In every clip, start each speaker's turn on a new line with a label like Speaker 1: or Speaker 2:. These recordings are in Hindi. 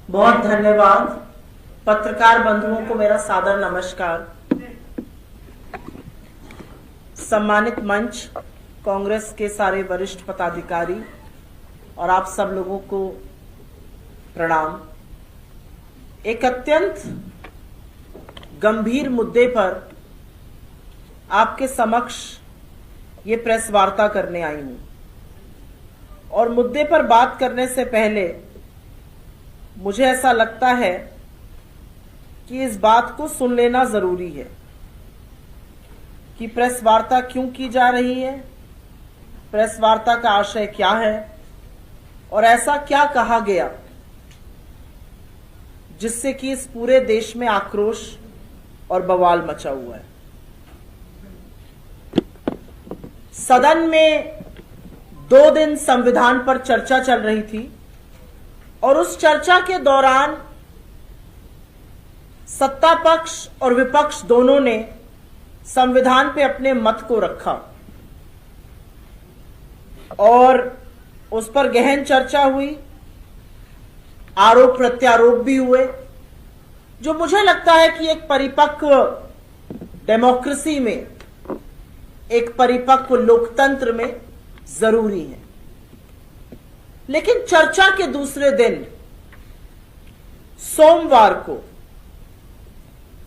Speaker 1: बहुत धन्यवाद। पत्रकार बंधुओं को मेरा सादर नमस्कार। सम्मानित मंच, कांग्रेस के सारे वरिष्ठ पदाधिकारी और आप सब लोगों को प्रणाम। एक अत्यंत गंभीर मुद्दे पर आपके समक्ष ये प्रेस वार्ता करने आई हूं और मुद्दे पर बात करने से पहले मुझे ऐसा लगता है कि इस बात को सुन लेना जरूरी है कि प्रेस वार्ता क्यों की जा रही है, प्रेस वार्ता का आशय क्या है और ऐसा क्या कहा गया जिससे कि इस पूरे देश में आक्रोश और बवाल मचा हुआ है। सदन में 2 दिन संविधान पर चर्चा चल रही थी और उस चर्चा के दौरान सत्ता पक्ष और विपक्ष दोनों ने संविधान पे अपने मत को रखा और उस पर गहन चर्चा हुई, आरोप प्रत्यारोप भी हुए, जो मुझे लगता है कि एक परिपक्व डेमोक्रेसी में, एक परिपक्व लोकतंत्र में जरूरी है। लेकिन चर्चा के दूसरे दिन सोमवार को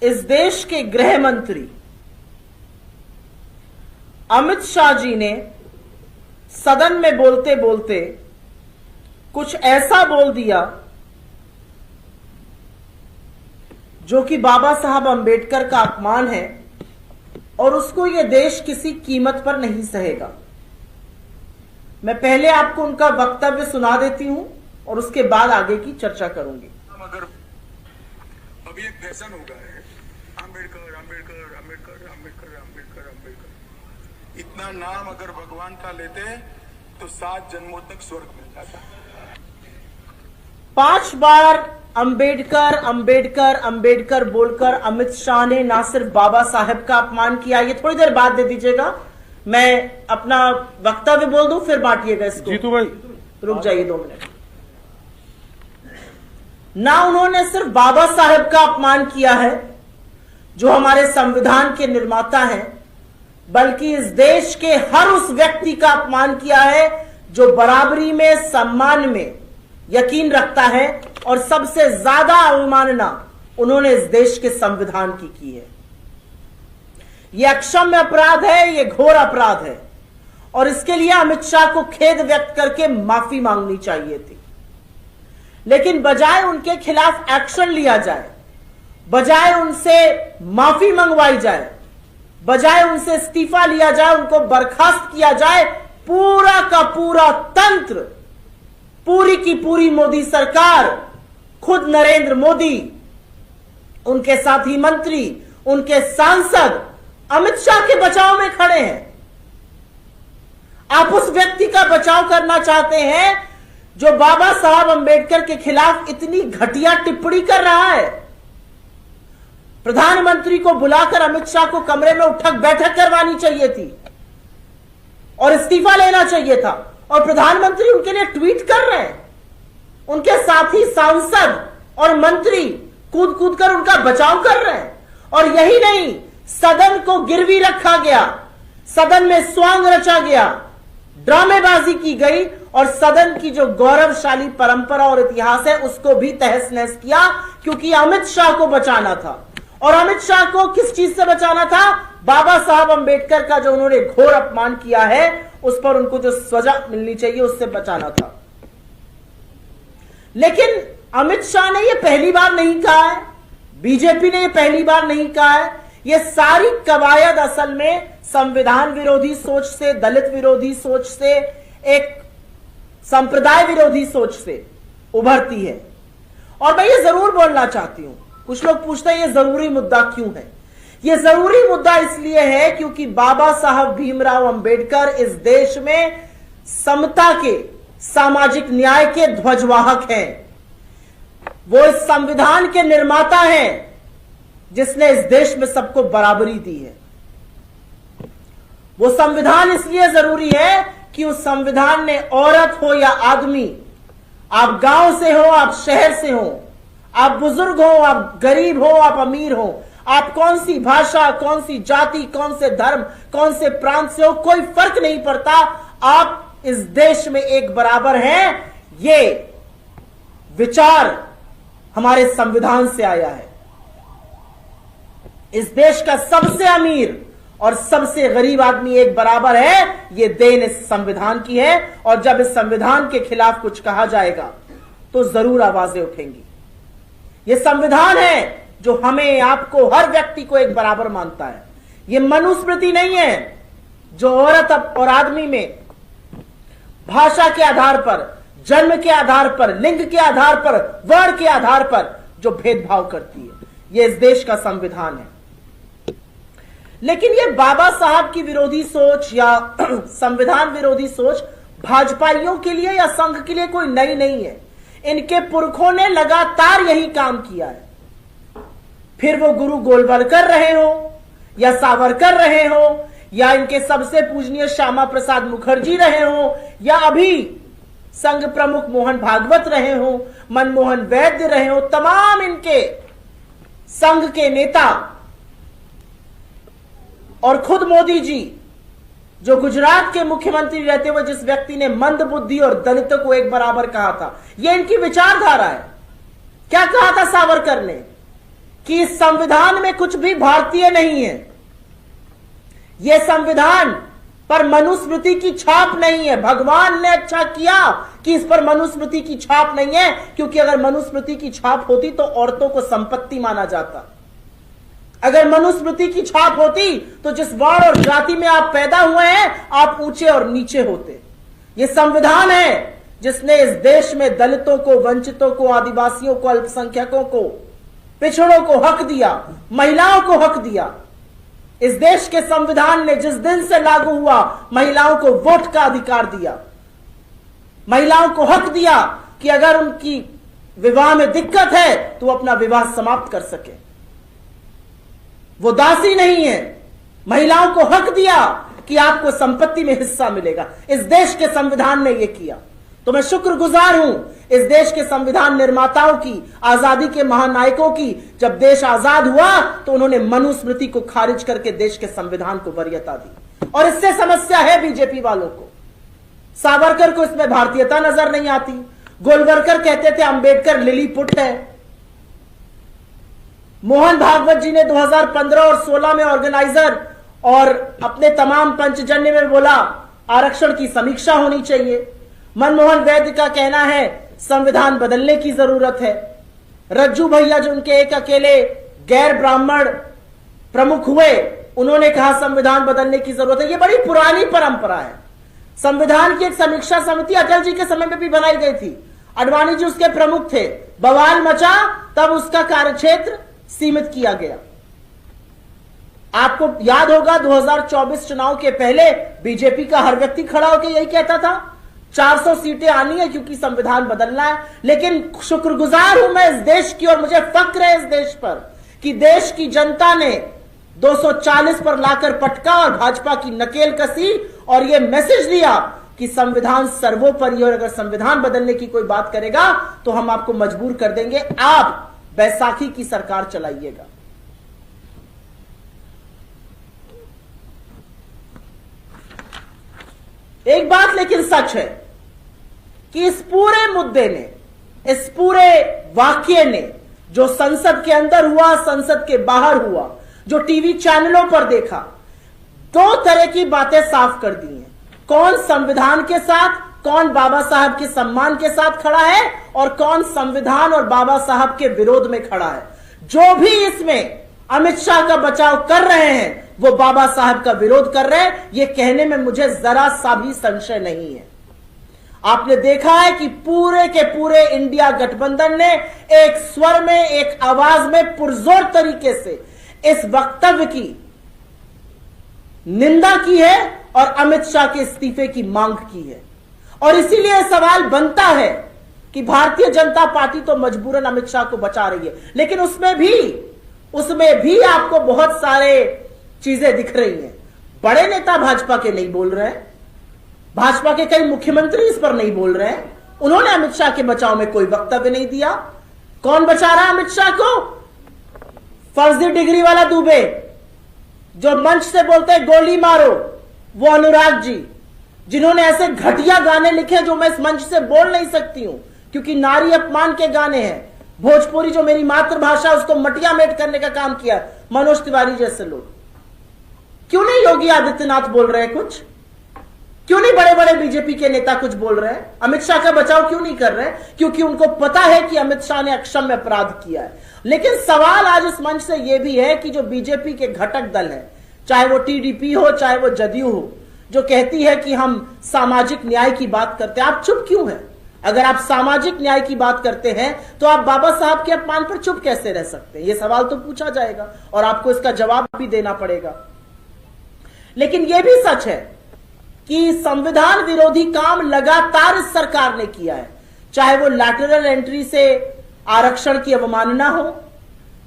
Speaker 1: इस देश के गृह मंत्री अमित शाह जी ने सदन में बोलते बोलते कुछ ऐसा बोल दिया जो कि बाबा साहब अंबेडकर का अपमान है और उसको ये देश किसी कीमत पर नहीं सहेगा। मैं पहले आपको उनका वक्तव्य सुना देती हूं और उसके बाद आगे की चर्चा करूंगी।
Speaker 2: अगर अभी एक फैशन हो गया है, अंबेडकर अंबेडकर अंबेडकर अंबेडकर अंबेडकर अंबेडकर, इतना नाम अगर भगवान का लेते तो 7 जन्मों तक स्वर्ग मिल जाता।
Speaker 1: 5 बार अंबेडकर अंबेडकर अंबेडकर बोलकर अमित शाह ने ना सिर्फ बाबा साहब का अपमान किया, ये थोड़ी देर बाद दे दीजिएगा, मैं अपना वक्तव्य बोल दूं फिर बांटिएगा इसको।
Speaker 3: जीतू भाई
Speaker 1: रुक जाइए 2 मिनट। ना उन्होंने सिर्फ बाबा साहब का अपमान किया है जो हमारे संविधान के निर्माता हैं, बल्कि इस देश के हर उस व्यक्ति का अपमान किया है जो बराबरी में, सम्मान में यकीन रखता है और सबसे ज्यादा अवमानना उन्होंने इस देश के संविधान की है। यह अक्षम्य अपराध है, यह घोर अपराध है और इसके लिए अमित शाह को खेद व्यक्त करके माफी मांगनी चाहिए थी। लेकिन बजाय उनके खिलाफ एक्शन लिया जाए, बजाय उनसे माफी मंगवाई जाए, बजाय उनसे इस्तीफा लिया जाए, उनको बर्खास्त किया जाए, पूरा का पूरा तंत्र, पूरी की पूरी मोदी सरकार, खुद नरेंद्र मोदी, उनके साथी मंत्री, उनके सांसद अमित शाह के बचाव में खड़े हैं। आप उस व्यक्ति का बचाव करना चाहते हैं जो बाबा साहब अंबेडकर के खिलाफ इतनी घटिया टिप्पणी कर रहा है। प्रधानमंत्री को बुलाकर अमित शाह को कमरे में उठक बैठक करवानी चाहिए थी और इस्तीफा लेना चाहिए था और प्रधानमंत्री उनके लिए ट्वीट कर रहे हैं। उनके साथी सांसद और मंत्री कूद कूद कर उनका बचाव कर रहे हैं और यही नहीं, सदन को गिरवी रखा गया, सदन में स्वांग रचा गया, ड्रामेबाजी की गई और सदन की जो गौरवशाली परंपरा और इतिहास है उसको भी तहस नहस किया, क्योंकि अमित शाह को बचाना था। और अमित शाह को किस चीज से बचाना था? बाबा साहब अंबेडकर का जो उन्होंने घोर अपमान किया है उस पर उनको जो सजा मिलनी चाहिए उससे बचाना था। लेकिन अमित शाह ने यह पहली बार नहीं कहा है, बीजेपी ने यह पहली बार नहीं कहा है। यह सारी कवायद असल में संविधान विरोधी सोच से, दलित विरोधी सोच से, एक संप्रदाय विरोधी सोच से उभरती है। और मैं ये जरूर बोलना चाहती हूं, कुछ लोग पूछते हैं ये जरूरी मुद्दा क्यों है। यह जरूरी मुद्दा इसलिए है क्योंकि बाबा साहब भीमराव अंबेडकर इस देश में समता के, सामाजिक न्याय के ध्वजवाहक हैं। वो इस संविधान के निर्माता हैं जिसने इस देश में सबको बराबरी दी है। वो संविधान इसलिए जरूरी है कि उस संविधान ने औरत हो या आदमी, आप गांव से हो, आप शहर से हो, आप बुजुर्ग हो, आप गरीब हो, आप अमीर हो, आप कौन सी भाषा, कौन सी जाति, कौन से धर्म, कौन से प्रांत से हो, कोई फर्क नहीं पड़ता। आप इस देश में एक बराबर हैं। ये विचार हमारे संविधान से आया है। इस देश का सबसे अमीर और सबसे गरीब आदमी एक बराबर है, ये देन इस संविधान की है। और जब इस संविधान के खिलाफ कुछ कहा जाएगा तो जरूर आवाजें उठेंगी। ये संविधान है जो हमें, आपको, हर व्यक्ति को एक बराबर मानता है। ये मनुस्मृति नहीं है जो औरत और आदमी में भाषा के आधार पर, जन्म के आधार पर, लिंग के आधार पर, वर्ण के आधार पर जो भेदभाव करती है। ये इस देश का संविधान है। लेकिन ये बाबा साहब की विरोधी सोच या संविधान विरोधी सोच भाजपाइयों के लिए या संघ के लिए कोई नई नहीं है। इनके पुरखों ने लगातार यही काम किया है। फिर वो गुरु गोलवलकर रहे हो या सावरकर रहे हो या इनके सबसे पूजनीय श्यामा प्रसाद मुखर्जी रहे हो या अभी संघ प्रमुख मोहन भागवत रहे हो, मनमोहन वैद्य रहे हो, तमाम इनके संघ के नेता और खुद मोदी जी जो गुजरात के मुख्यमंत्री रहते हुए जिस व्यक्ति ने मंद बुद्धि और दलितों को एक बराबर कहा था, यह इनकी विचारधारा है। क्या कहा था सावरकर ने कि इस संविधान में कुछ भी भारतीय नहीं है, यह संविधान पर मनुस्मृति की छाप नहीं है। भगवान ने अच्छा किया कि इस पर मनुस्मृति की छाप नहीं है, क्योंकि अगर मनुस्मृति की छाप होती तो औरतों को संपत्ति माना जाता। अगर मनुस्मृति की छाप होती तो जिस वर्ण और जाति में आप पैदा हुए हैं आप ऊंचे और नीचे होते। यह संविधान है जिसने इस देश में दलितों को, वंचितों को, आदिवासियों को, अल्पसंख्यकों को, पिछड़ों को हक दिया, महिलाओं को हक दिया। इस देश के संविधान ने जिस दिन से लागू हुआ महिलाओं को वोट का अधिकार दिया, महिलाओं को हक दिया कि अगर उनकी विवाह में दिक्कत है तो अपना विवाह समाप्त कर सके। वो दासी नहीं है। महिलाओं को हक दिया कि आपको संपत्ति में हिस्सा मिलेगा। इस देश के संविधान ने यह किया। तो मैं शुक्रगुजार हूं इस देश के संविधान निर्माताओं की, आजादी के महानायकों की। जब देश आजाद हुआ तो उन्होंने मनुस्मृति को खारिज करके देश के संविधान को वरीयता दी। और इससे समस्या है बीजेपी वालों को। सावरकर को इसमें भारतीयता नजर नहीं आती। गोलवलकर कहते थे अंबेडकर लिलीपुट है। मोहन भागवत जी ने 2015 और 16 में ऑर्गेनाइजर और अपने तमाम पंचजन्य में बोला आरक्षण की समीक्षा होनी चाहिए। मनमोहन वैद्य का कहना है संविधान बदलने की जरूरत है। रज्जू भैया जो उनके एक अकेले गैर ब्राह्मण प्रमुख हुए, उन्होंने कहा संविधान बदलने की जरूरत है। यह बड़ी पुरानी परंपरा है। संविधान की एक समीक्षा समिति अटल जी के समय में भी बनाई गई थी। आडवाणी जी उसके प्रमुख थे। बवाल मचा, तब उसका कार्यक्षेत्र सीमित किया गया। आपको याद होगा 2024 चुनाव के पहले बीजेपी का हर व्यक्ति खड़ा होकर यही कहता था 400 सीटें आनी है क्योंकि संविधान बदलना है। लेकिन शुक्रगुजार हूं मैं इस देश की और मुझे फक्र है इस देश पर कि देश की जनता ने 240 पर लाकर पटका और भाजपा की नकेल कसी और यह मैसेज दिया कि संविधान सर्वोपरि और अगर संविधान बदलने की कोई बात करेगा तो हम आपको मजबूर कर देंगे, आप बैसाखी की सरकार चलाइएगा। एक बात लेकिन सच है कि इस पूरे मुद्दे ने, इस पूरे वाक्य ने जो संसद के अंदर हुआ, संसद के बाहर हुआ, जो टीवी चैनलों पर देखा, दो तरह की बातें साफ कर दी हैं। कौन संविधान के साथ, कौन बाबा साहब के सम्मान के साथ खड़ा है और कौन संविधान और बाबा साहब के विरोध में खड़ा है। जो भी इसमें अमित शाह का बचाव कर रहे हैं वो बाबा साहब का विरोध कर रहे हैं, ये कहने में मुझे जरा सा भी संशय नहीं है। आपने देखा है कि पूरे के पूरे इंडिया गठबंधन ने एक स्वर में, एक आवाज में पुरजोर तरीके से इस वक्तव्य की निंदा की है और अमित शाह के इस्तीफे की मांग की है। और इसीलिए सवाल बनता है कि भारतीय जनता पार्टी तो मजबूरन अमित शाह को बचा रही है, लेकिन उसमें भी आपको बहुत सारे चीजें दिख रही हैं। बड़े नेता भाजपा के नहीं बोल रहे हैं, भाजपा के कई मुख्यमंत्री इस पर नहीं बोल रहे हैं, उन्होंने अमित शाह के बचाव में कोई वक्तव्य नहीं दिया। कौन बचा रहा है अमित शाह को? फर्जी डिग्री वाला दुबे जो मंच से बोलते हैं गोली मारो, वो अनुराग जी जिन्होंने ऐसे घटिया गाने लिखे जो मैं इस मंच से बोल नहीं सकती हूं क्योंकि नारी अपमान के गाने हैं। भोजपुरी जो मेरी मातृभाषा उसको मटिया मेट करने का काम किया मनोज तिवारी जैसे लोग। क्यों नहीं योगी आदित्यनाथ बोल रहे हैं कुछ? क्यों नहीं बड़े बड़े बीजेपी के नेता कुछ बोल रहे हैं? अमित शाह का बचाव क्यों नहीं कर रहे हैं? क्योंकि उनको पता है कि अमित शाह ने अक्षम्य अपराध किया है। लेकिन सवाल आज इस मंच से यह भी है कि जो बीजेपी के घटक दल है, चाहे वो टीडीपी हो चाहे वो जदयू हो, जो कहती है कि हम सामाजिक न्याय की बात करते हैं, आप चुप क्यों हैं? अगर आप सामाजिक न्याय की बात करते हैं तो आप बाबा साहब के अपमान पर चुप कैसे रह सकते हैं? यह सवाल तो पूछा जाएगा और आपको इसका जवाब भी देना पड़ेगा। लेकिन यह भी सच है कि संविधान विरोधी काम लगातार इस सरकार ने किया है, चाहे वो लैटरल एंट्री से आरक्षण की अवमानना हो,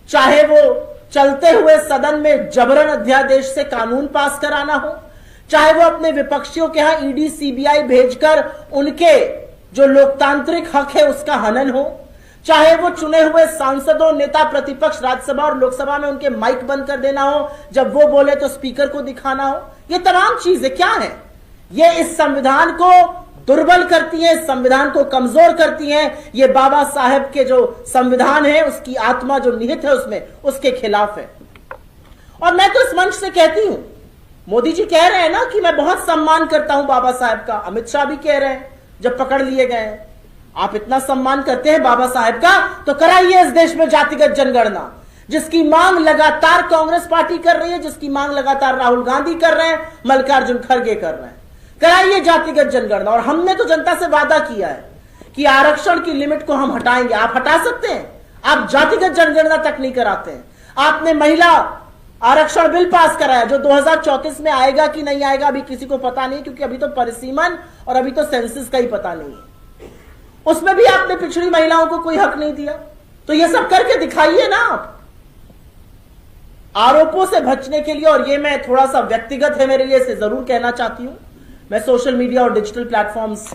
Speaker 1: चाहे वो चलते हुए सदन में जबरन अध्यादेश से कानून पास कराना हो, चाहे वो अपने विपक्षियों के यहां ईडी सीबीआई भेजकर उनके जो लोकतांत्रिक हक है उसका हनन हो, चाहे वो चुने हुए सांसदों, नेता प्रतिपक्ष राज्यसभा और लोकसभा में उनके माइक बंद कर देना हो, जब वो बोले तो स्पीकर को दिखाना हो। ये तमाम चीजें क्या है? ये इस संविधान को दुर्बल करती है, संविधान को कमजोर करती हैं। ये बाबा साहेब के जो संविधान है उसकी आत्मा जो निहित है उसमें, उसके खिलाफ है। और मैं तो इस मंच से कहती हूं, मोदी जी कह रहे हैं ना कि मैं बहुत सम्मान करता हूं बाबा साहेब का, अमित शाह भी कह रहे हैं जब पकड़ लिए गए हैं। आप इतना सम्मान करते हैं बाबा साहेब का तो कराइए इस देश में जातिगत जनगणना, जिसकी मांग लगातार कांग्रेस पार्टी कर रही है, जिसकी मांग लगातार राहुल गांधी कर रहे हैं, मल्लिकार्जुन खड़गे कर रहे हैं। कराइए जातिगत जनगणना। और हमने तो जनता से वादा किया है कि आरक्षण की लिमिट को हम हटाएंगे। आप हटा सकते हैं? आप जातिगत जनगणना तक नहीं कराते हैं। आपने महिला आरक्षण बिल पास कराया जो 2034 में आएगा कि नहीं आएगा अभी किसी को पता नहीं, क्योंकि अभी तो परिसीमन और अभी तो सेंसस का ही पता नहीं है। उसमें भी आपने पिछड़ी महिलाओं को कोई हक नहीं दिया। तो ये सब करके दिखाइए ना आप। आरोपों से बचने के लिए, और ये मैं थोड़ा सा व्यक्तिगत है मेरे लिए, इसे जरूर कहना चाहती हूं, मैं सोशल मीडिया और डिजिटल प्लेटफॉर्म्स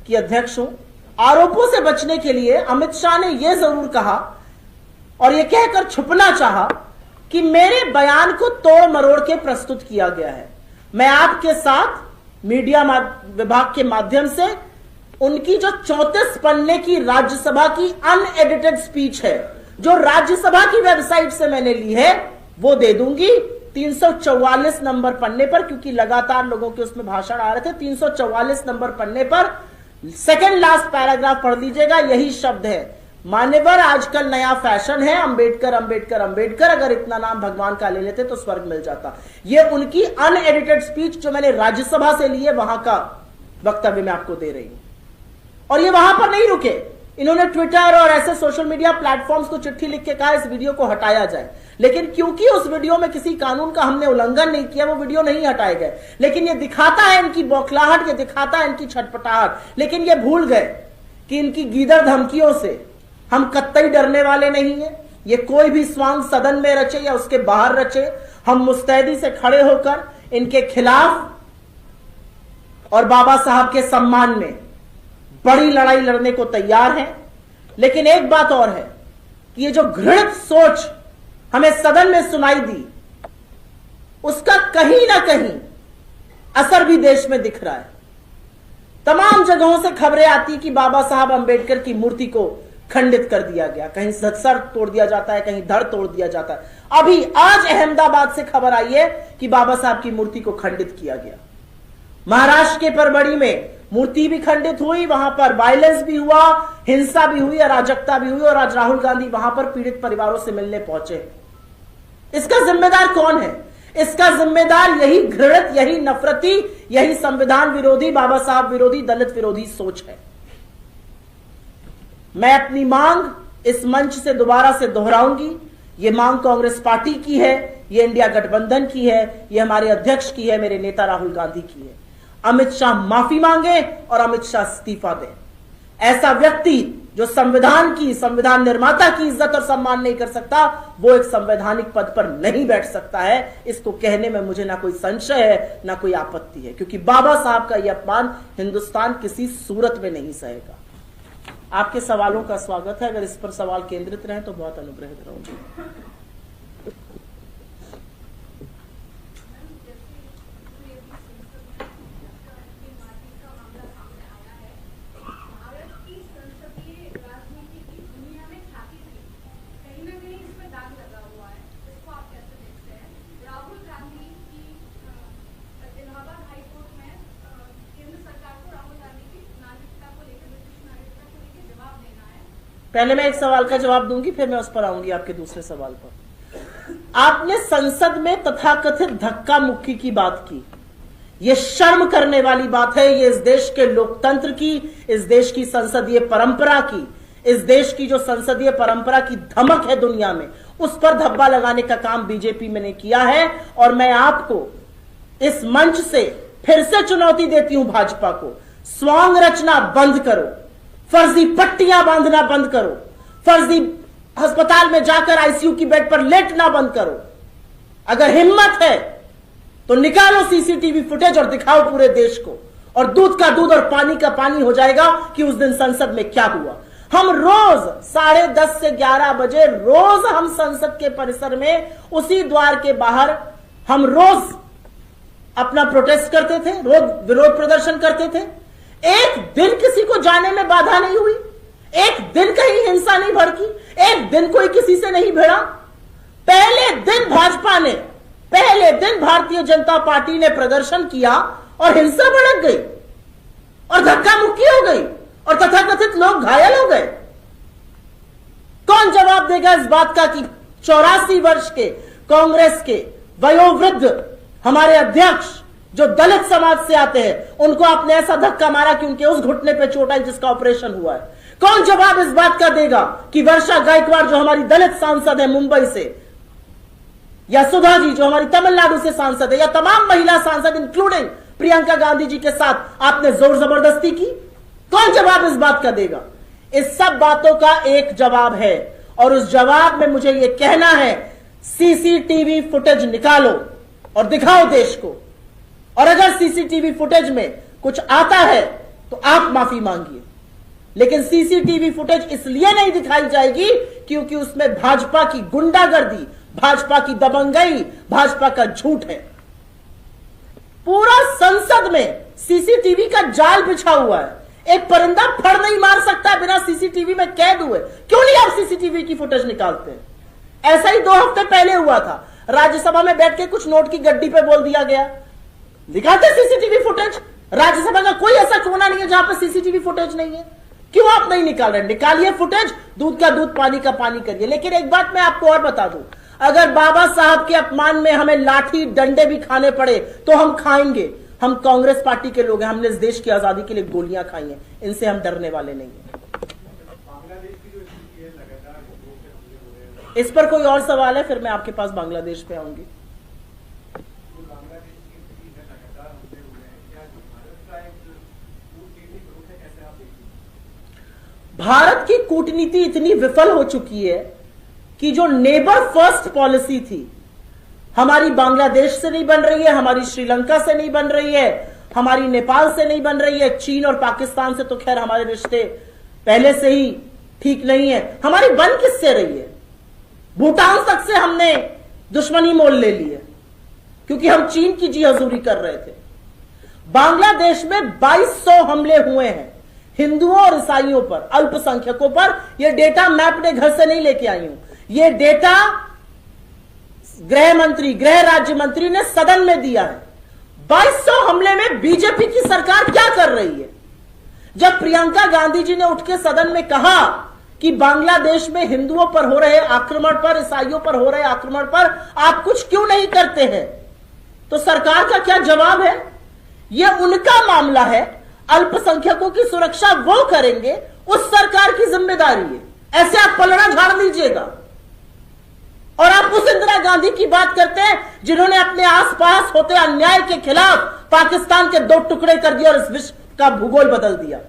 Speaker 1: की अध्यक्ष हूं। आरोपों से बचने के लिए अमित शाह ने यह जरूर कहा और यह कहकर छुपना चाहा कि मेरे बयान को तोड़ मरोड़ के प्रस्तुत किया गया है। मैं आपके साथ मीडिया विभाग के माध्यम से उनकी जो 34 पन्ने की राज्यसभा की अनएडिटेड स्पीच है, जो राज्यसभा की वेबसाइट से मैंने ली है, वो दे दूंगी 344 नंबर पन्ने पर, क्योंकि लगातार लोगों के उसमें भाषण आ रहे थे। 344 नंबर पन्ने पर सेकंड लास्ट पैराग्राफ पढ़ लीजिएगा। यही शब्द है, मान्यवर आजकल नया फैशन है, अंबेडकर अंबेडकर अंबेडकर, अगर इतना नाम भगवान का ले लेते तो स्वर्ग मिल जाता। ये उनकी अनएडिटेड स्पीच जो मैंने राज्यसभा से ली है, वहां का वक्तव्य मैं आपको दे रही हूं। और ये वहां पर नहीं रुके, इन्होंने ट्विटर और ऐसे सोशल मीडिया प्लेटफॉर्म्स को चिट्ठी लिख के कहा इस वीडियो को हटाया जाए, लेकिन क्योंकि उस वीडियो में किसी कानून का हमने उल्लंघन नहीं किया, वो वीडियो नहीं हटाए गए। लेकिन ये दिखाता है इनकी बौखलाहट, ये दिखाता है इनकी छटपटाहट, लेकिन ये भूल गए कि इनकी गीदड़ धमकियों से हम कतई डरने वाले नहीं है। ये कोई भी स्वांग सदन में रचे या उसके बाहर रचे, हम मुस्तैदी से खड़े होकर इनके खिलाफ और बाबा साहब के सम्मान में बड़ी लड़ाई लड़ने को तैयार हैं। लेकिन एक बात और है कि ये जो घृणित सोच हमें सदन में सुनाई दी, उसका कहीं ना कहीं असर भी देश में दिख रहा है। तमाम जगहों से खबरें आती कि बाबा साहब अंबेडकर की मूर्ति को खंडित कर दिया गया, कहीं सर तोड़ दिया जाता है, कहीं धड़ तोड़ दिया जाता है। अभी आज अहमदाबाद से खबर आई है कि बाबा साहब की मूर्ति को खंडित किया गया। महाराष्ट्र के परबड़ी में मूर्ति भी खंडित हुई, वहां पर वायलेंस भी हुआ, हिंसा भी हुई, अराजकता भी हुई, और आज राहुल गांधी वहां पर पीड़ित परिवारों से मिलने पहुंचे। इसका जिम्मेदार कौन है? इसका जिम्मेदार यही घृणित, यही नफरती, यही संविधान विरोधी, बाबा साहब विरोधी, दलित विरोधी सोच है। मैं अपनी मांग इस मंच से दोबारा से दोहराऊंगी। ये मांग कांग्रेस पार्टी की है, ये इंडिया गठबंधन की है, ये हमारे अध्यक्ष की है, मेरे नेता राहुल गांधी की है। अमित शाह माफी मांगे और अमित शाह इस्तीफा दें। ऐसा व्यक्ति जो संविधान निर्माता की इज्जत और सम्मान नहीं कर सकता, वो एक संवैधानिक पद पर नहीं बैठ सकता है। इसको कहने में मुझे ना कोई संशय है, ना कोई आपत्ति है, क्योंकि बाबा साहब का यह अपमान हिंदुस्तान किसी सूरत में नहीं सहेगा। आपके सवालों का स्वागत है। अगर इस पर सवाल केंद्रित रहे तो बहुत अनुग्रहित रहूंगी। पहले मैं एक सवाल का जवाब दूंगी, फिर मैं उस पर आऊंगी आपके दूसरे सवाल पर। आपने संसद में तथाकथित धक्का मुक्की की बात की। यह शर्म करने वाली बात है। यह इस देश के लोकतंत्र की, इस देश की संसदीय परंपरा की, इस देश की जो संसदीय परंपरा की धमक है दुनिया में, उस पर धब्बा लगाने का काम बीजेपी में ने किया है। और मैं आपको इस मंच से फिर से चुनौती देती हूं भाजपा को, स्वांग रचना बंद करो, फर्जी पट्टियां बांधना बंद करो, फर्जी अस्पताल में जाकर आईसीयू की बेड पर लेटना बंद करो। अगर हिम्मत है तो निकालो सीसीटीवी फुटेज और दिखाओ पूरे देश को, और दूध का दूध और पानी का पानी हो जाएगा कि उस दिन संसद में क्या हुआ। हम रोज 10:30 से 11 बजे रोज हम संसद के परिसर में उसी द्वार के बाहर हम रोज अपना प्रोटेस्ट करते थे, रोज विरोध प्रदर्शन करते थे। एक दिन किसी को जाने में बाधा नहीं हुई, एक दिन कहीं हिंसा नहीं भड़की, एक दिन कोई किसी से नहीं भिड़ा। पहले दिन भाजपा ने, पहले दिन भारतीय जनता पार्टी ने प्रदर्शन किया और हिंसा भड़क गई और धक्का मुक्की हो गई और तथाकथित लोग घायल हो गए। कौन जवाब देगा इस बात का कि 84 वर्ष के कांग्रेस के वयोवृद्ध हमारे अध्यक्ष जो दलित समाज से आते हैं, उनको आपने ऐसा धक्का मारा कि उनके उस घुटने पे चोट आई जिसका ऑपरेशन हुआ है। कौन जवाब इस बात का देगा कि वर्षा गायकवाड़ जो हमारी दलित सांसद है मुंबई से, या सुधा जी जो हमारी तमिलनाडु से सांसद है, या तमाम महिला सांसद इंक्लूडिंग प्रियंका गांधी जी के साथ आपने जोर जबरदस्ती की? कौन जवाब इस बात का देगा? इस सब बातों का एक जवाब है, और उस जवाब में मुझे यह कहना है, सीसीटीवी फुटेज निकालो और दिखाओ देश को। और अगर सीसीटीवी फुटेज में कुछ आता है तो आप माफी मांगिए, लेकिन सीसीटीवी फुटेज इसलिए नहीं दिखाई जाएगी क्योंकि उसमें भाजपा की गुंडागर्दी, भाजपा की दबंगई, भाजपा का झूठ है। पूरा संसद में सीसीटीवी का जाल बिछा हुआ है। एक परिंदा फड़ नहीं मार सकता बिना सीसीटीवी में कैद हुए। क्यों नहीं आप सीसीटीवी की फुटेज निकालते हैं? ऐसा ही 2 हफ्ते पहले हुआ था, राज्यसभा में बैठ के कुछ नोट की गड्डी पे बोल दिया गया। दिखाते सीसीटीवी फुटेज। राज्यसभा का कोई ऐसा कोना नहीं है जहां पर सीसीटीवी फुटेज नहीं है। क्यों आप नहीं निकाल रहे? निकालिए फुटेज, दूध का दूध पानी का पानी करिए। लेकिन एक बात मैं आपको और बता दूं, अगर बाबा साहब के अपमान में हमें लाठी डंडे भी खाने पड़े तो हम खाएंगे। हम कांग्रेस पार्टी के लोग हैं, हमने इस देश की आजादी के लिए गोलियां खाई हैं, इनसे हम डरने वाले नहीं हैं। इस पर कोई और सवाल है? फिर मैं आपके पास बांग्लादेश पे आऊंगी। भारत की कूटनीति इतनी विफल हो चुकी है कि जो नेबर फर्स्ट पॉलिसी थी, हमारी बांग्लादेश से नहीं बन रही है, हमारी श्रीलंका से नहीं बन रही है, हमारी नेपाल से नहीं बन रही है, चीन और पाकिस्तान से तो खैर हमारे रिश्ते पहले से ही ठीक नहीं है। हमारी बन किससे रही है? भूटान तक से हमने दुश्मनी मोल ले ली है क्योंकि हम चीन की जी हजूरी कर रहे थे। बांग्लादेश में 2200 हमले हुए हैं हिंदुओं और ईसाइयों पर, अल्पसंख्यकों पर। यह डेटा मैं अपने घर से नहीं लेके आई हूं, यह डेटा गृह मंत्री, गृह राज्य मंत्री ने सदन में दिया है। 2200 हमले में बीजेपी की सरकार क्या कर रही है? जब प्रियंका गांधी जी ने उठ के सदन में कहा कि बांग्लादेश में हिंदुओं पर हो रहे आक्रमण पर, ईसाइयों पर हो रहे आक्रमण पर आप कुछ क्यों नहीं करते हैं, तो सरकार का क्या जवाब है? यह उनका मामला है, अल्पसंख्यकों की सुरक्षा वो करेंगे, उस सरकार की जिम्मेदारी है। ऐसे आप पलड़ा झाड़ लीजिएगा। और आप उस इंदिरा गांधी की बात करते हैं जिन्होंने अपने आसपास होते अन्याय के खिलाफ पाकिस्तान के 2 टुकड़े कर दिया और इस विश्व का भूगोल बदल दिया।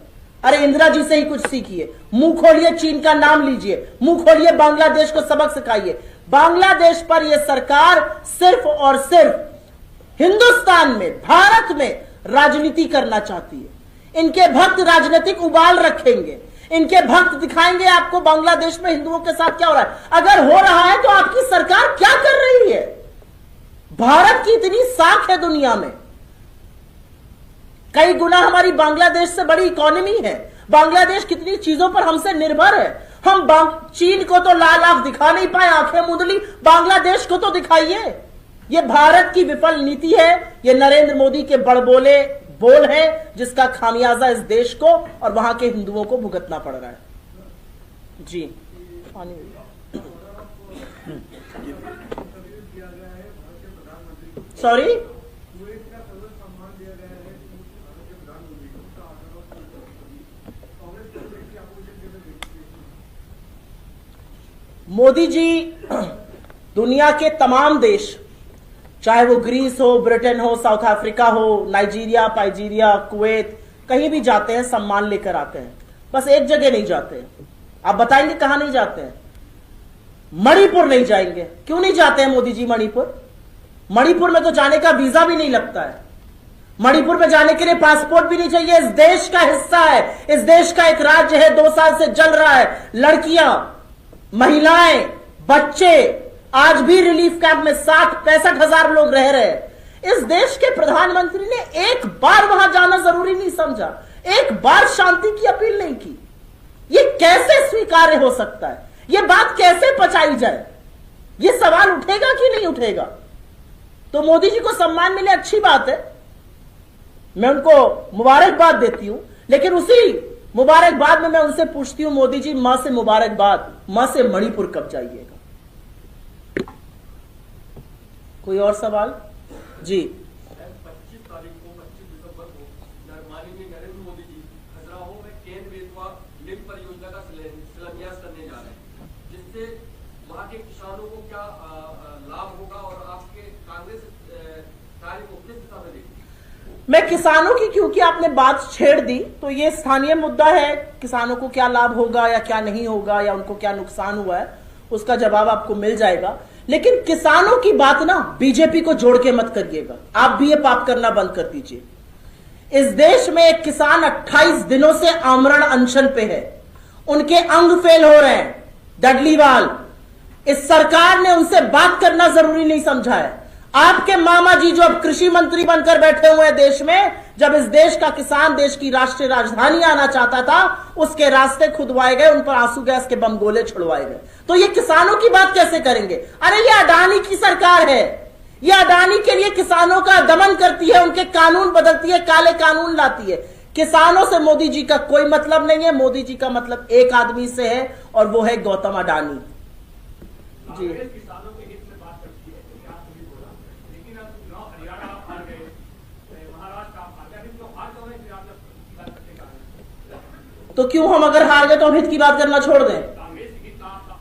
Speaker 1: अरे इंदिरा जी से ही कुछ सीखिए, मुंह खोलिए, चीन का नाम लीजिए, मुंह खोलिए, बांग्लादेश को सबक सिखाइए। बांग्लादेश पर यह सरकार सिर्फ और सिर्फ हिंदुस्तान में, भारत में राजनीति करना चाहती है। इनके भक्त राजनीतिक उबाल रखेंगे, इनके भक्त दिखाएंगे आपको बांग्लादेश में हिंदुओं के साथ क्या हो रहा है। अगर हो रहा है तो आपकी सरकार क्या कर रही है? भारत की इतनी साख है दुनिया में, कई गुना हमारी बांग्लादेश से बड़ी इकोनॉमी है। बांग्लादेश कितनी चीजों पर हमसे निर्भर है। हम चीन को तो लाल आंख दिखा नहीं पाए, आंखें मूंद ली, बांग्लादेश को तो दिखाइए। ये भारत की विफल नीति है, ये नरेंद्र मोदी के बड़बोले बोल है, जिसका खामियाजा इस देश को और वहां के हिंदुओं को भुगतना पड़ रहा है। जी सॉरी, मोदी जी दुनिया के तमाम देश, चाहे वो ग्रीस हो, ब्रिटेन हो, साउथ अफ्रीका हो, नाइजीरिया, पाइजीरिया, कुवैत, कहीं भी जाते हैं सम्मान लेकर आते हैं। बस एक जगह नहीं जाते हैं। आप बताएंगे कहां नहीं जाते हैं? मणिपुर नहीं जाएंगे। क्यों नहीं जाते हैं मोदी जी मणिपुर? मणिपुर में तो जाने का वीजा भी नहीं लगता है। मणिपुर में जाने के लिए पासपोर्ट भी नहीं चाहिए। इस देश का हिस्सा है, इस देश का एक राज्य है, 2 साल से जल रहा है। लड़कियां, महिलाएं, बच्चे आज भी रिलीफ कैंप में 60-65 हजार लोग रह रहे हैं। इस देश के प्रधानमंत्री ने एक बार वहां जाना जरूरी नहीं समझा, एक बार शांति की अपील नहीं की। ये कैसे स्वीकार्य हो सकता है? ये बात कैसे पचाई जाए? ये सवाल उठेगा कि नहीं उठेगा? तो मोदी जी को सम्मान मिले, अच्छी बात है, मैं उनको मुबारकबाद देती हूं। लेकिन उसी मुबारकबाद में मैं उनसे पूछती हूं, मोदी जी मां से मुबारकबाद, मां से मणिपुर कब जाइएगा? कोई और सवाल? जी
Speaker 3: 25 तारीख को 25 दिसंबर को माननीय नरेंद्र मोदी जी खजुराहो में केन बेतवा लिंक परियोजना का शिलान्यास करने जा रहे हैं, जिससे वहां के किसानों को क्या लाभ होगा और आपके कांग्रेस कार्य को किस दिशा में देखते?
Speaker 1: मैं किसानों की, क्योंकि आपने बात छेड़ दी, तो ये स्थानीय मुद्दा है। किसानों को क्या लाभ होगा या क्या नहीं होगा या उनको क्या नुकसान हुआ है, उसका जवाब आपको मिल जाएगा। लेकिन किसानों की बात ना बीजेपी को जोड़ के मत करिएगा। आप भी ये पाप करना बंद कर दीजिए। इस देश में एक किसान 28 दिनों से आमरण अनशन पे है, उनके अंग फेल हो रहे हैं, डडलीवाल। इस सरकार ने उनसे बात करना जरूरी नहीं समझा है। आपके मामा जी जो अब कृषि मंत्री बनकर बैठे हुए हैं देश में, जब इस देश का किसान देश की राष्ट्रीय राजधानी आना चाहता था, उसके रास्ते खुदवाए गए, उन पर आंसू गैस के बम गोले छुड़वाए गए। तो ये किसानों की बात कैसे करेंगे? अरे ये अडानी की सरकार है, ये अडानी के लिए किसानों का दमन करती है, उनके कानून बदलती है, काले कानून लाती है। किसानों से मोदी जी का कोई मतलब नहीं है। मोदी जी का मतलब एक आदमी से है और वो है गौतम अडानी जी।
Speaker 3: किसानों के हित में बात करती है, तो क्या आपने बोला, लेकिन अब चुनाव हरियाणा आप हार गए, महाराष्ट्र आप हार गए, तो हार गए फिर आप बात करते कहां?
Speaker 1: तो क्यों हम अगर हार गए तो हम हित की बात करना छोड़ दें?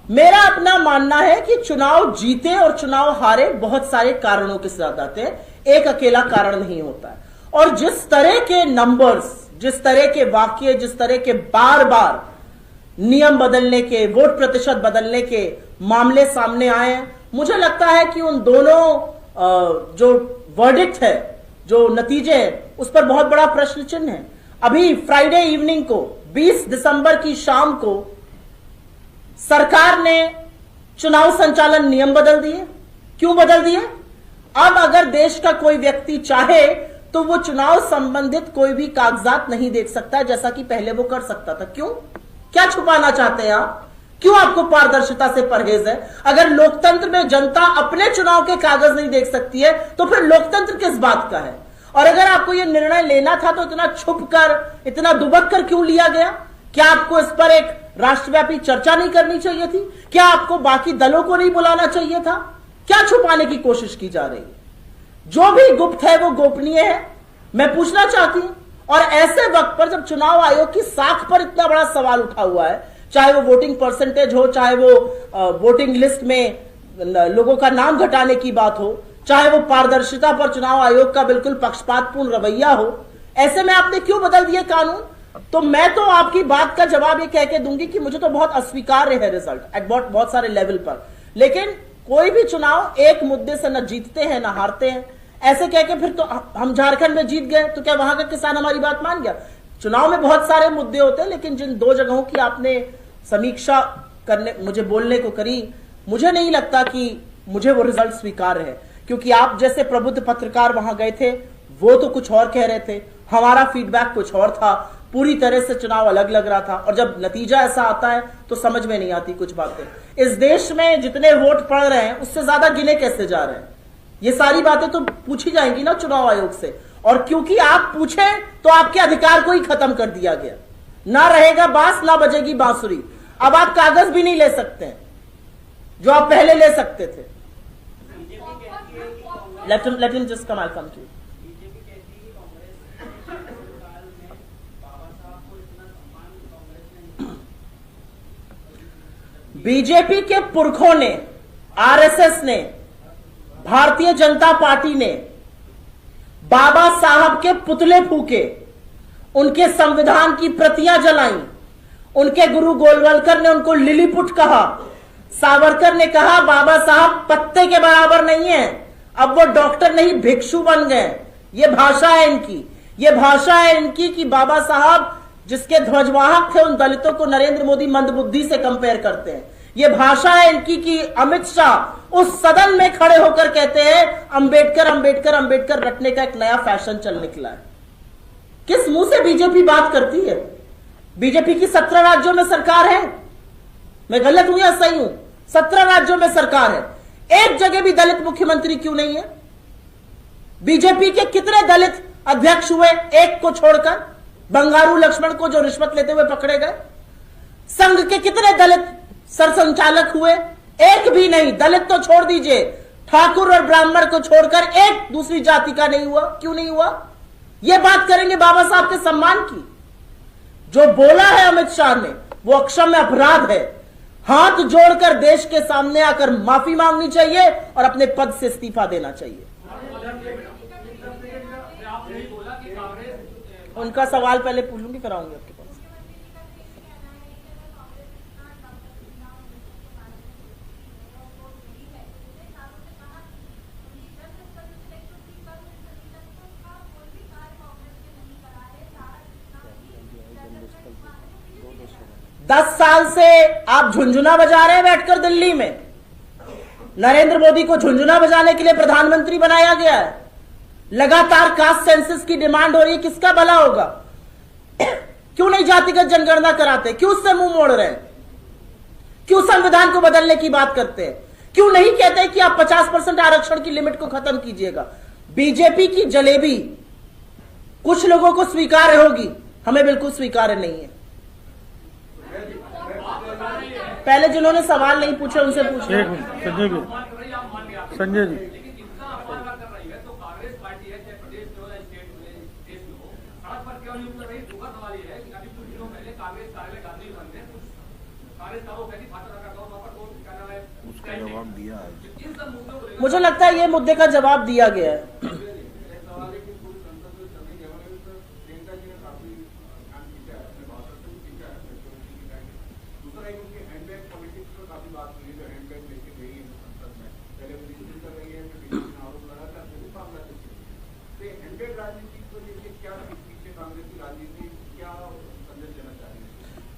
Speaker 1: मेरा अपना मानना है कि चुनाव जीते और चुनाव हारे बहुत सारे कारणों के साथ आते हैं, एक अकेला कारण नहीं होता है। और जिस तरह के नंबर्स, जिस तरह के वाक्य, जिस तरह के बार बार नियम बदलने के, वोट प्रतिशत बदलने के मामले सामने आए हैं, मुझे लगता है कि उन दोनों जो वर्डिक्ट है, जो नतीजे हैं, उस पर बहुत बड़ा प्रश्न चिन्ह है। अभी फ्राइडे इवनिंग को 20 दिसंबर की शाम को सरकार ने चुनाव संचालन नियम बदल दिए। क्यों बदल दिए? अब अगर देश का कोई व्यक्ति चाहे तो वो चुनाव संबंधित कोई भी कागजात नहीं देख सकता, जैसा कि पहले वो कर सकता था। क्यों? क्या छुपाना चाहते हैं आप? क्यों आपको पारदर्शिता से परहेज है? अगर लोकतंत्र में जनता अपने चुनाव के कागज नहीं देख सकती है तो फिर लोकतंत्र किस बात का है? और अगर आपको यह निर्णय लेना था तो इतना छुप कर, इतना दुबक कर क्यों लिया गया? क्या आपको इस पर एक राष्ट्रव्यापी चर्चा नहीं करनी चाहिए थी? क्या आपको बाकी दलों को नहीं बुलाना चाहिए था? क्या छुपाने की कोशिश की जा रही है? जो भी गुप्त है वो गोपनीय है, मैं पूछना चाहती हूं। और ऐसे वक्त पर जब चुनाव आयोग की साख पर इतना बड़ा सवाल उठा हुआ है, चाहे वो वोटिंग परसेंटेज हो, चाहे वो वोटिंग लिस्ट में लोगों का नाम घटाने की बात हो, चाहे वो पारदर्शिता पर चुनाव आयोग का बिल्कुल पक्षपातपूर्ण रवैया हो, ऐसे में आपने क्यों बदल दिए कानून? तो मैं तो आपकी बात का जवाब ये कह के दूंगी कि मुझे तो बहुत अस्वीकार्य है रिजल्ट एट बहुत सारे लेवल पर। लेकिन कोई भी चुनाव एक मुद्दे से न जीतते हैं न हारते हैं। ऐसे कह के फिर तो हम झारखंड में जीत गए तो क्या वहां का किसान हमारी बात मान गया? चुनाव में बहुत सारे मुद्दे होते हैं, लेकिन जिन 2 जगहों की आपने समीक्षा करने मुझे बोलने को करी, मुझे नहीं लगता कि मुझे वो रिजल्ट स्वीकार्य है, क्योंकि आप जैसे प्रबुद्ध पत्रकार वहां गए थे, वो तो कुछ और कह रहे थे, हमारा फीडबैक कुछ और था, पूरी तरह से चुनाव अलग लग रहा था, और जब नतीजा ऐसा आता है तो समझ में नहीं आती कुछ बातें। इस देश में जितने वोट पड़ रहे हैं उससे ज्यादा गिने कैसे जा रहे हैं, ये सारी बातें तो पूछी जाएंगी ना चुनाव आयोग से, और क्योंकि आप पूछे तो आपके अधिकार को ही खत्म कर दिया गया, ना रहेगा बांस ना बजेगी बांसुरी। अब आप कागज भी नहीं ले सकते हैं जो आप पहले ले सकते थे। Let him just come, I'll come to you. BJP के पुरखों ने, आरएसएस ने, भारतीय जनता पार्टी ने बाबा साहब के पुतले फूके, उनके संविधान की प्रतियां जलाई, उनके गुरु गोलवलकर ने उनको लिलीपुट कहा, सावरकर ने कहा बाबा साहब पत्ते के बराबर नहीं है, अब वो डॉक्टर नहीं भिक्षु बन गए। ये भाषा है इनकी, ये भाषा है इनकी कि बाबा साहब जिसके ध्वजवाहक थे उन दलितों को नरेंद्र मोदी मंदबुद्धि से कंपेयर करते हैं। ये भाषा है इनकी कि अमित शाह उस सदन में खड़े होकर कहते हैं अंबेडकर अंबेडकर अंबेडकर रटने का एक नया फैशन चल निकला है। किस मुंह से बीजेपी बात करती है? बीजेपी की 17 राज्यों में सरकार है, मैं गलत हूं या सही हूं? 17 राज्यों में सरकार है, एक जगह भी दलित मुख्यमंत्री क्यों नहीं है? बीजेपी के कितने दलित अध्यक्ष हुए एक को छोड़कर, बंगारू लक्ष्मण को जो रिश्वत लेते हुए पकड़े गए? संघ के कितने दलित सरसंचालक हुए? एक भी नहीं। दलित तो छोड़ दीजिए, ठाकुर और ब्राह्मण को छोड़कर एक दूसरी जाति का नहीं हुआ। क्यों नहीं हुआ? यह बात करेंगे बाबा साहब के सम्मान की। जो बोला है अमित शाह ने वो अक्षम्य अपराध है। हाथ जोड़कर देश के सामने आकर माफी मांगनी चाहिए और अपने पद से इस्तीफा देना चाहिए। उनका सवाल पहले पूछूंगी, कराऊंगी आपके पास। दस साल से आप झुंझुना बजा रहे हैं बैठकर दिल्ली में। नरेंद्र मोदी को झुंझुना बजाने के लिए प्रधानमंत्री बनाया गया है। लगातार कास्ट सेंसस की डिमांड हो रही है, किसका भला होगा? क्यों नहीं जातिगत जनगणना कराते? क्यों उससे मुंह मोड़ रहे हैं? क्यों संविधान को बदलने की बात करते हैं? क्यों नहीं कहते कि आप 50% आरक्षण की लिमिट को खत्म कीजिएगा? बीजेपी की जलेबी कुछ लोगों को स्वीकार्य होगी, हमें बिल्कुल स्वीकार्य नहीं है। पहले जिन्होंने सवाल नहीं पूछे उनसे पूछे।
Speaker 4: संजय जी, उसका जवाब दिया है।
Speaker 1: मुझे लगता है ये मुद्दे का जवाब दिया गया है।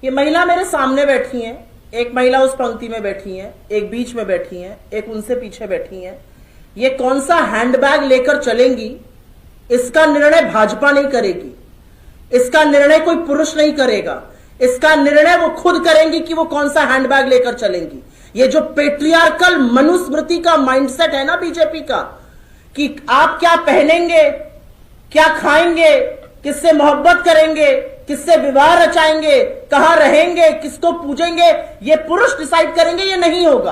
Speaker 1: ये महिला मेरे सामने बैठी हैं, एक महिला उस पंक्ति में बैठी हैं, एक बीच में बैठी हैं, एक उनसे पीछे बैठी हैं। ये कौन सा हैंडबैग लेकर चलेंगी इसका निर्णय भाजपा नहीं करेगी, इसका निर्णय कोई पुरुष नहीं करेगा, इसका निर्णय वो खुद करेंगी कि वो कौन सा हैंडबैग लेकर चलेंगी। ये जो पेट्रियार्कल मनुस्मृति का माइंडसेट है ना बीजेपी का, कि आप क्या पहनेंगे, क्या खाएंगे, किससे मोहब्बत करेंगे, किससे विवाह रचाएंगे, कहां रहेंगे, किसको पूजेंगे, ये पुरुष डिसाइड करेंगे, ये नहीं होगा।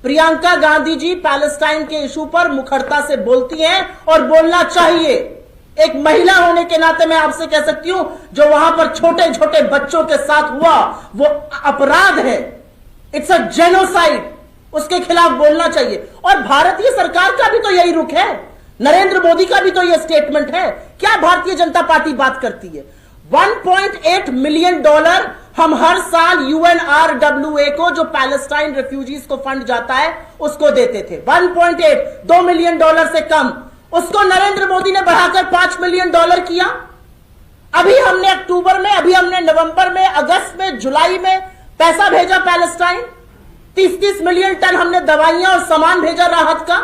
Speaker 1: प्रियंका गांधी जी पैलेस्टाइन के इशू पर मुखरता से बोलती हैं और बोलना चाहिए। एक महिला होने के नाते मैं आपसे कह सकती हूं, जो वहां पर छोटे छोटे बच्चों के साथ हुआ वो अपराध है, इट्स अ जेनोसाइड, उसके खिलाफ बोलना चाहिए। और भारतीय सरकार का भी तो यही रुख है, नरेंद्र मोदी का भी तो यह स्टेटमेंट है। क्या भारतीय जनता पार्टी बात करती है? $1.8 मिलियन हम हर साल UNRWA को, जो पैलेस्टाइन रेफ्यूजीज को फंड जाता है, उसको देते थे। 1.8, $2 मिलियन से कम। उसको नरेंद्र मोदी ने बढ़ाकर $5 मिलियन किया। अभी हमने अक्टूबर में, अभी हमने नवंबर में, अगस्त में, जुलाई में पैसा भेजा पैलेस्टाइन। 30-30 मिलियन टन हमने दवाइयां और सामान भेजा राहत का,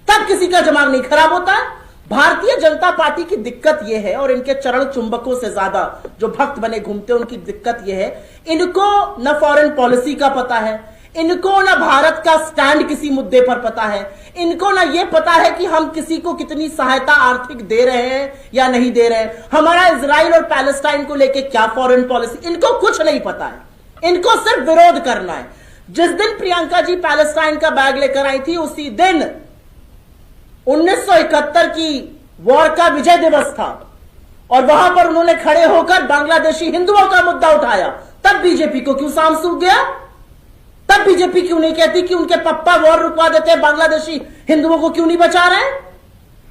Speaker 1: तब किसी का दिमाग नहीं खराब होता है। भारतीय जनता पार्टी की दिक्कत यह है, और इनके चरण चुंबकों से ज्यादा जो भक्त बने घूमते हैं उनकी दिक्कत यह है, इनको न फॉरेन पॉलिसी का पता है, इनको ना भारत का स्टैंड किसी मुद्दे पर पता है, इनको ना यह पता है कि हम किसी को कितनी सहायता आर्थिक दे रहे हैं या नहीं दे रहे हैं, हमारा इजराइल और पैलेस्टाइन को लेकर क्या फॉरेन पॉलिसी, इनको कुछ नहीं पता है। इनको सिर्फ विरोध करना है। जिस दिन प्रियंका जी पैलेस्टाइन का बैग लेकर आई थी, उसी दिन 1971 की वॉर का विजय दिवस था, और वहां पर उन्होंने खड़े होकर बांग्लादेशी हिंदुओं का मुद्दा उठाया। तब बीजेपी को क्यों सांस सूख गया? तब बीजेपी क्यों नहीं कहती कि उनके पप्पा वॉर रुकवा देते हैं, बांग्लादेशी हिंदुओं को क्यों नहीं बचा रहे हैं?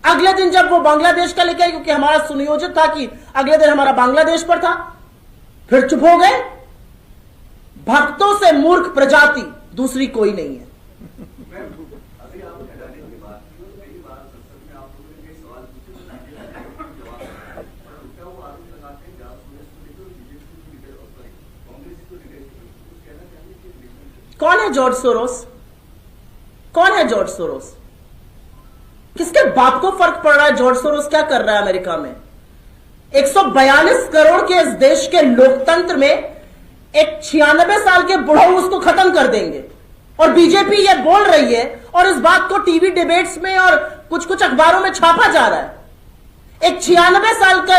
Speaker 1: अगले दिन जब वो बांग्लादेश का लेके, क्योंकि हमारा सुनियोजित था कि अगले दिन हमारा बांग्लादेश पर था, फिर चुप हो गए। भक्तों से मूर्ख प्रजाति दूसरी कोई नहीं है।
Speaker 3: अभी आपने अडानी की बात की और कई बार संसद में आप लोगों ने कई सवाल पूछे तो जवाब क्या वो आरोप लगाते हैं कांग्रेस को कहना चाहिए कि
Speaker 1: कौन है जॉर्ज सोरोस? कौन है जॉर्ज सोरोस? किसके बाप को फर्क पड़ रहा है जॉर्ज सोरोस क्या कर रहा है अमेरिका में? 142 करोड़ के इस देश के लोकतंत्र में एक 96 साल के बुढ़ऊ उसको खत्म कर देंगे, और बीजेपी ये बोल रही है, और इस बात को टीवी डिबेट्स में और कुछ कुछ अखबारों में छापा जा रहा है। एक 96 साल का,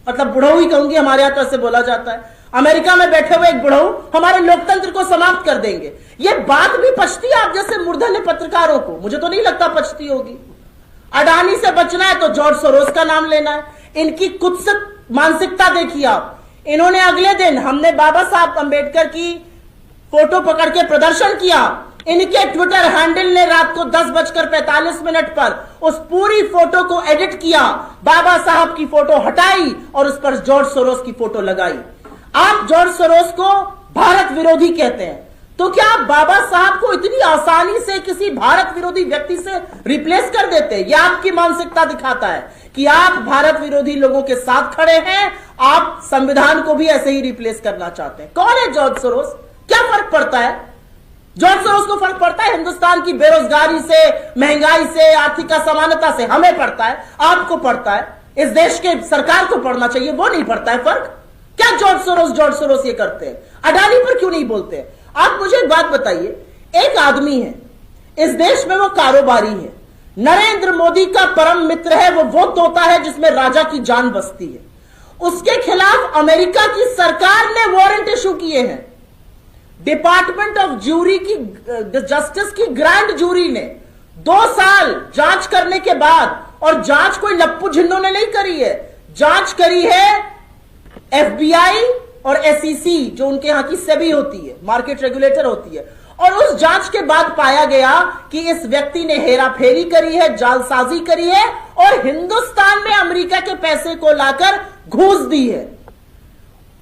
Speaker 1: मतलब बुढ़ऊ ही कहूंगी, हमारे यहां तो ऐसे बोला जाता है, अमेरिका में बैठे हुए एक बुढ़ऊ हमारे लोकतंत्र को समाप्त कर देंगे। ये बात भी पचती है आप जैसे मूर्धन्य पत्रकारों को? मुझे तो नहीं लगता पचती होगी। अडानी से बचना है तो जॉर्ज सोरोस का नाम लेना है। इनकी कुत्सित मानसिकता देखिए आप। इन्होंने अगले दिन, हमने बाबा साहब अंबेडकर की फोटो पकड़ के प्रदर्शन किया, इनके ट्विटर हैंडल ने रात को 10:45 पर उस पूरी फोटो को एडिट किया, बाबा साहब की फोटो हटाई और उस पर जॉर्ज सोरोस की फोटो लगाई। आप जॉर्ज सोरोस को भारत विरोधी कहते हैं, तो क्या आप बाबा साहब को इतनी आसानी से किसी भारत विरोधी व्यक्ति से रिप्लेस कर देते? यह आपकी मानसिकता दिखाता है कि आप भारत विरोधी लोगों के साथ खड़े हैं, आप संविधान को भी ऐसे ही रिप्लेस करना चाहते हैं। कौन है जॉर्ज सोरोस? क्या फर्क पड़ता है? जॉर्ज सोरोस को फर्क पड़ता है हिंदुस्तान की बेरोजगारी से, महंगाई से, आर्थिक असमानता से। हमें पड़ता है, आपको पड़ता है, इस देश के सरकार को पड़ना चाहिए, वो नहीं पड़ता है फर्क। क्या जॉर्ज सोरोस ये करते हैं? अडानी पर क्यों नहीं बोलते? आप मुझे एक बात बताइए, एक आदमी है इस देश में, वो कारोबारी है, नरेंद्र मोदी का परम मित्र है, वो तोता है जिसमें राजा की जान बसती है, उसके खिलाफ अमेरिका की सरकार ने वारंट इशू किए हैं। डिपार्टमेंट ऑफ ज्यूरी की, जस्टिस की ग्रैंड जूरी ने 2 साल जांच करने के बाद, और जांच कोई लप्पू झिन्नों ने नहीं करी है, जांच करी है FBI और SEC, जो उनके यहां की सेबी होती है, मार्केट रेगुलेटर होती है, और उस जांच के बाद पाया गया कि इस व्यक्ति ने हेराफेरी करी है, जालसाजी करी है, और हिंदुस्तान में अमेरिका के पैसे को लाकर घूस दी है।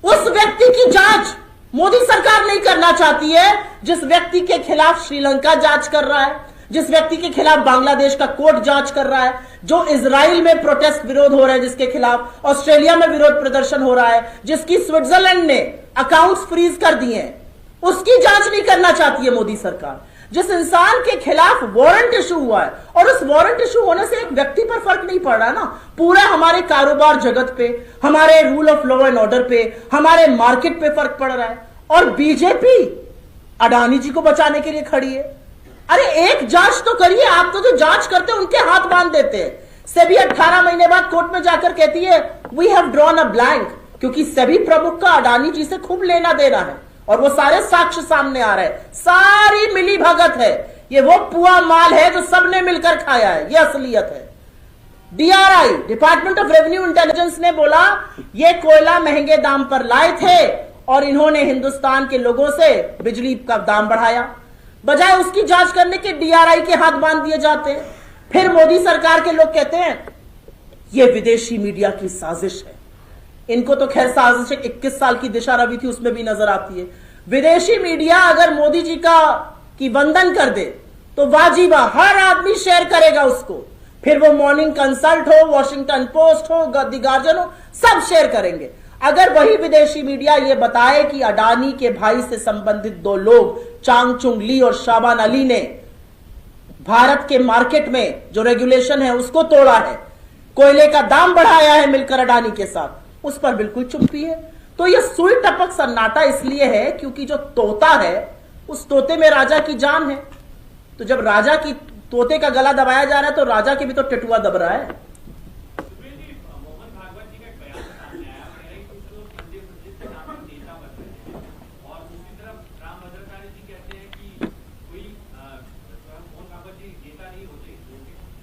Speaker 1: उस व्यक्ति की जांच मोदी सरकार नहीं करना चाहती है, जिस व्यक्ति के खिलाफ श्रीलंका जांच कर रहा है, जिस व्यक्ति के खिलाफ बांग्लादेश का कोर्ट जांच कर रहा है, जो इजराइल में प्रोटेस्ट विरोध हो रहा है, जिसके खिलाफ ऑस्ट्रेलिया में विरोध प्रदर्शन हो रहा है, जिसकी स्विट्जरलैंड ने अकाउंट्स फ्रीज कर दिए हैं, उसकी जांच नहीं करना चाहती है मोदी सरकार। जिस इंसान के खिलाफ वारंट इशू हुआ है, और उस वारंट इशू होने से एक व्यक्ति पर फर्क नहीं पड़ रहा ना, पूरा हमारे कारोबार जगत पे, हमारे rule of law and order पे, हमारे मार्केट पे फर्क पड़ रहा है। और बीजेपी अडानी जी को बचाने के लिए खड़ी है। अरे एक जांच तो करिए, आप तो जो जांच करते हैं उनके हाथ बांध देते हैं। सेबी 18 महीने बाद कोर्ट में जाकर कहती है we have drawn a blank, क्योंकि सेबी प्रमुख का अडानी जी से खूब लेना देना है, और वो सारे साक्ष्य सामने आ रहे हैं, सारी मिली भगत है, ये वो पुआ माल है जो सबने मिलकर खाया है, ये असलियत है। DRI, department of revenue intelligence ने बोला ये कोयला महंगे दाम पर लाए थे, और इन्होंने हिंदुस्तान के लोगों से बिजली का दाम बढ़ाया। बजाय उसकी जांच करने के DRI के हाथ बांध दिए जाते हैं। फिर मोदी सरकार के लोग कहते हैं यह विदेशी मीडिया की साजिश है। इनको तो खैर साजिश 21 साल की दिशा रवि थी, उसमें भी नजर आती है। विदेशी मीडिया अगर मोदी जी की वंदन कर दे तो वाजिबा, हर आदमी शेयर करेगा उसको। फिर वो मॉर्निंग कंसल्ट हो, वॉशिंगटन पोस्ट हो, द गार्जियन हो, सब शेयर करेंगे। अगर वही विदेशी मीडिया ये बताए कि अडानी के भाई से संबंधित दो लोग चांगचुंग ली और शाबान अली ने भारत के मार्केट में जो रेगुलेशन है उसको तोड़ा है, कोयले का दाम बढ़ाया है मिलकर अडानी के साथ, उस पर बिल्कुल चुप्पी है। तो यह सुई टपक सन्नाटा इसलिए है क्योंकि जो तोता है उस तोते में राजा की जान है। तो जब राजा की तोते का गला दबाया जा रहा है तो राजा के भी तो टेटुआ दब रहा है।
Speaker 5: मोहन भागवत जी का एक बयान सामने आया, कह रहे हैं कि कुछ लोग संजय सुरजीत के नाम पर नेता बन रहे हैं, और दूसरी तरफ राम भद्राचार्य जी कहते हैं कि कोई मोहन भागवत जी नेता नहीं होते।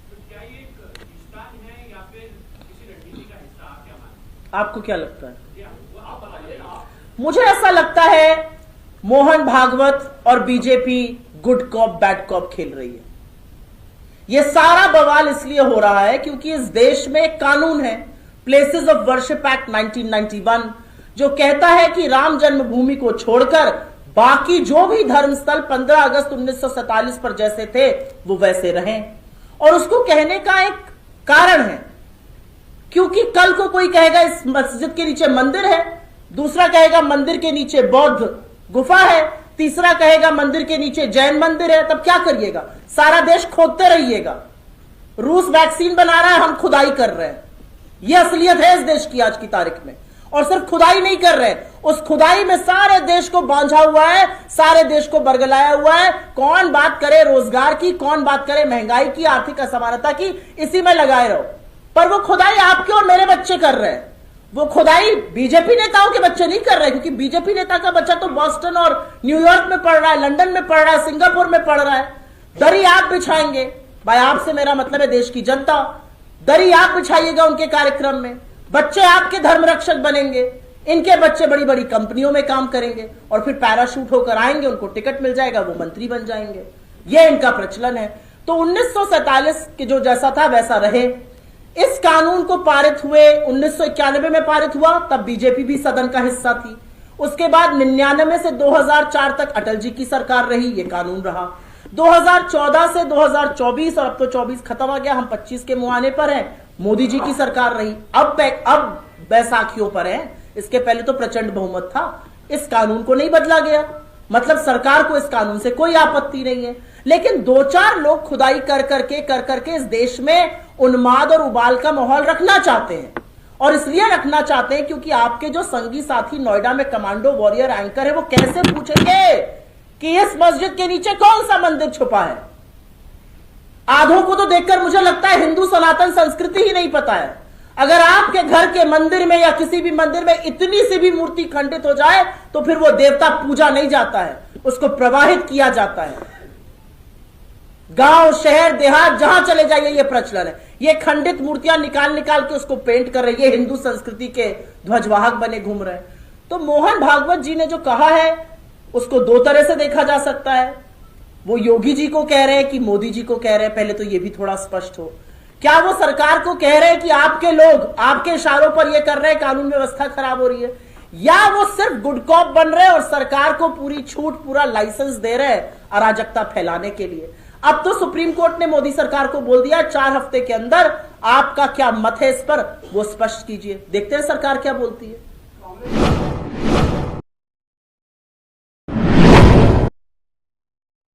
Speaker 5: तो क्या ये एक खींचतान है या फिर किसी रणनीति का हिस्सा? आप क्या मानते हैं?
Speaker 1: आपको क्या लगता है?
Speaker 5: आप बताइए ना।
Speaker 1: मुझे ऐसा लगता है मोहन भागवत और BJP good cop bad cop खेल रही है। यह सारा बवाल इसलिए हो रहा है क्योंकि इस देश में एक कानून है, प्लेसेस ऑफ वर्शिप एक्ट 1991, जो कहता है कि राम जन्मभूमि को छोड़कर बाकी जो भी धर्मस्थल 15 अगस्त 1947 पर जैसे थे वो वैसे रहें। और उसको कहने का एक कारण है, क्योंकि कल को कोई कहेगा इस मस्जिद के नीचे मंदिर है, दूसरा कहेगा मंदिर के नीचे बौद्ध गुफा है, तीसरा कहेगा मंदिर के नीचे जैन मंदिर है, तब क्या करिएगा? सारा देश खोदते रहिएगा। रूस वैक्सीन बना रहा है, हम खुदाई कर रहे हैं। यह असलियत है इस देश की आज की तारीख में। और सिर्फ खुदाई नहीं कर रहे, उस खुदाई में सारे देश को बांझा हुआ है, सारे देश को बरगलाया हुआ है। कौन बात करे रोजगार की, कौन बात करे महंगाई की, आर्थिक असमानता की, इसी में लगाए रहो। पर वो खुदाई आपके और मेरे बच्चे कर रहे हैं, वो खुदाई बीजेपी नेताओं के बच्चे नहीं कर रहे, क्योंकि बीजेपी नेता का बच्चा तो बॉस्टन और न्यूयॉर्क में पढ़ रहा है, लंदन में पढ़ रहा है, सिंगापुर में पढ़ रहा है। दरी आप बिछाएंगे, भाई आपसे मेरा मतलब है देश की जनता, दरी आप बिछाइएगा उनके कार्यक्रम में, बच्चे आपके धर्मरक्षक बनेंगे, इनके बच्चे बड़ी बड़ी कंपनियों में काम करेंगे और फिर पैराशूट होकर आएंगे, उनको टिकट मिल जाएगा, वो मंत्री बन जाएंगे। यह इनका प्रचलन है। तो 1947 के जो जैसा था वैसा रहे। इस कानून को पारित हुए 1991 में पारित हुआ, तब बीजेपी भी सदन का हिस्सा थी। उसके बाद 99 से 2004 तक अटल जी की सरकार रही, ये कानून रहा। 2014 से 2024 और अब तो 24 खत्म हो गया, हम 25 के मुहाने पर हैं, मोदी जी की सरकार रही। अब बैसाखियों पर है, इसके पहले तो प्रचंड बहुमत था। इस कानून को नहीं बदला गया, मतलब सरकार को इस कानून से कोई आपत्ति नहीं है। लेकिन दो चार लोग खुदाई कर करके इस देश में उन्माद और उबाल का माहौल रखना चाहते हैं। और इसलिए रखना चाहते हैं क्योंकि आपके जो संगी साथी नोएडा में कमांडो वॉरियर एंकर है, वो कैसे पूछेंगे कि इस मस्जिद के नीचे कौन सा मंदिर छुपा है? आधों को तो देखकर मुझे लगता है हिंदू सनातन संस्कृति ही नहीं पता है। अगर आपके घर के मंदिर में या किसी भी मंदिर में इतनी सी भी मूर्ति खंडित हो जाए तो फिर वो देवता पूजा नहीं जाता है, उसको प्रवाहित किया जाता है। गांव शहर देहात जहां चले जाइए ये प्रचलन है। ये खंडित मूर्तियां निकाल के उसको पेंट कर रहे, ये हिंदू संस्कृति के ध्वजवाहक बने घूम रहे हैं। तो मोहन भागवत जी ने जो कहा है उसको दो तरह से देखा जा सकता है। वो योगी जी को कह रहे हैं कि मोदी जी को कह रहे हैं, पहले तो ये भी थोड़ा स्पष्ट हो। क्या वो सरकार को कह रहे हैं कि आपके लोग आपके इशारों पर ये कर रहे हैं, कानून व्यवस्था खराब हो रही है, या वो सिर्फ गुड कॉप बन रहे हैं और सरकार को पूरी छूट, पूरा लाइसेंस दे रहे हैं अराजकता फैलाने के लिए? अब तो सुप्रीम कोर्ट ने मोदी सरकार को बोल दिया 4 हफ्ते के अंदर आपका क्या मत है इस पर वो स्पष्ट कीजिए। देखते हैं सरकार क्या बोलती है।